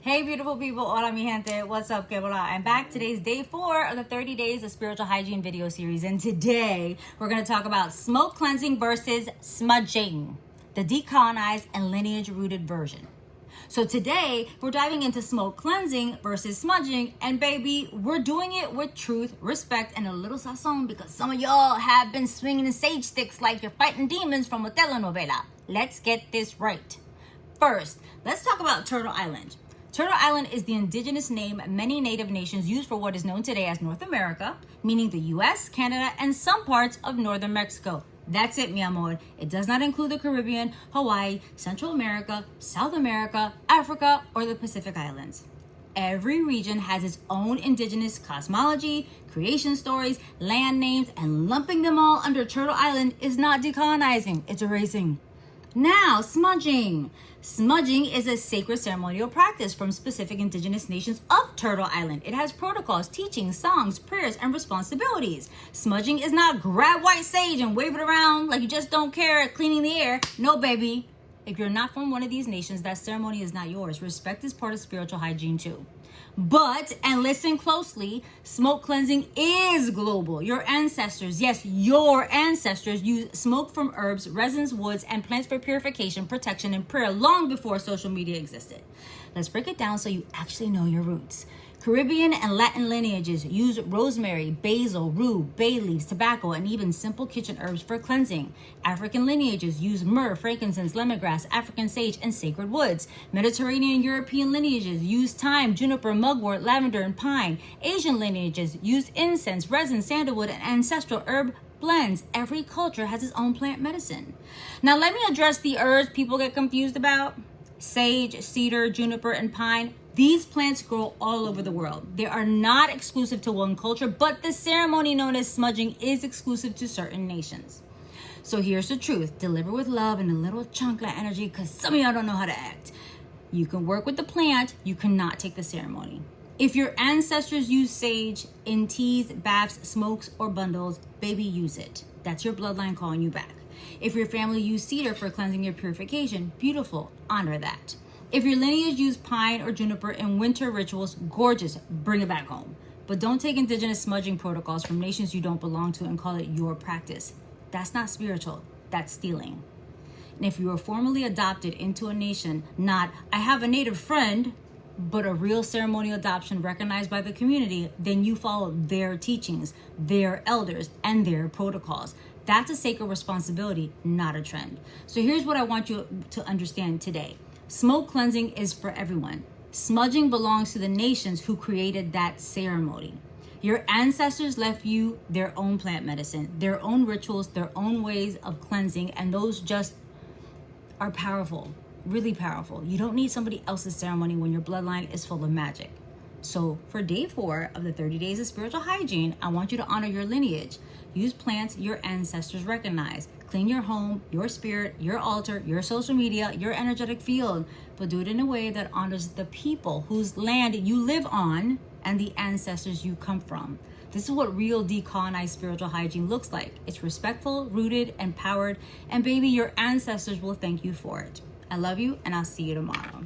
Hey beautiful people, hola mi gente, what's up, que hola? I'm back. Today's day 4 of the 30 Days of Spiritual Hygiene video series, and today we're going to talk about smoke cleansing versus smudging, the decolonized and lineage rooted version. So today we're diving into smoke cleansing versus smudging, and baby, we're doing it with truth, respect, and a little sazon because some of y'all have been swinging the sage sticks like you're fighting demons from a telenovela. Let's get this right. First, let's talk about Turtle Island. Turtle Island is the indigenous name many native nations use for what is known today as North America, meaning the US, Canada, and some parts of northern Mexico. That's it, mi amor. It does not include the Caribbean, Hawaii, Central America, South America, Africa, or the Pacific Islands. Every region has its own indigenous cosmology, creation stories, land names, and lumping them all under Turtle Island is not decolonizing, it's erasing. Now, smudging. Smudging is a sacred ceremonial practice from specific indigenous nations of Turtle Island. It has protocols, teachings, songs, prayers, and responsibilities. Smudging is not grab white sage and wave it around like you just don't care cleaning the air. No, baby. If you're not from one of these nations, that ceremony is not yours. Respect is part of spiritual hygiene too. But, and listen closely, smoke cleansing is global. Your ancestors, yes, your ancestors used smoke from herbs, resins, woods, and plants for purification, protection, and prayer long before social media existed. Let's break it down so you actually know your roots. Caribbean and Latin lineages use rosemary, basil, rue, bay leaves, tobacco, and even simple kitchen herbs for cleansing. African lineages use myrrh, frankincense, lemongrass, African sage, and sacred woods. Mediterranean European lineages use thyme, juniper, mugwort, lavender, and pine. Asian lineages use incense, resin, sandalwood, and ancestral herb blends. Every culture has its own plant medicine. Now let me address the herbs people get confused about. Sage, cedar, juniper, and pine. These plants grow all over the world. They are not exclusive to one culture, but the ceremony known as smudging is exclusive to certain nations. So here's the truth. Deliver with love and a little chancla energy because some of y'all don't know how to act. You can work with the plant. You cannot take the ceremony. If your ancestors use sage in teas, baths, smokes, or bundles, baby, use it. That's your bloodline calling you back. If your family used cedar for cleansing or purification, beautiful, honor that. If your lineage used pine or juniper in winter rituals, gorgeous, bring it back home. But don't take indigenous smudging protocols from nations you don't belong to and call it your practice. That's not spiritual, that's stealing. And if you were formally adopted into a nation, not, I have a native friend, but a real ceremonial adoption recognized by the community, then you follow their teachings, their elders, and their protocols. That's a sacred responsibility, not a trend. So here's what I want you to understand today. Smoke cleansing is for everyone. Smudging belongs to the nations who created that ceremony. Your ancestors left you their own plant medicine, their own rituals, their own ways of cleansing, and those just are powerful, really powerful. You don't need somebody else's ceremony when your bloodline is full of magic. So for day 4 of the 30 Days of Spiritual Hygiene, I want you to honor your lineage. Use plants your ancestors recognize. Clean your home, your spirit, your altar, your social media, your energetic field, but do it in a way that honors the people whose land you live on and the ancestors you come from. This is what real decolonized spiritual hygiene looks like. It's respectful, rooted, empowered, and baby, your ancestors will thank you for it. I love you, and I'll see you tomorrow.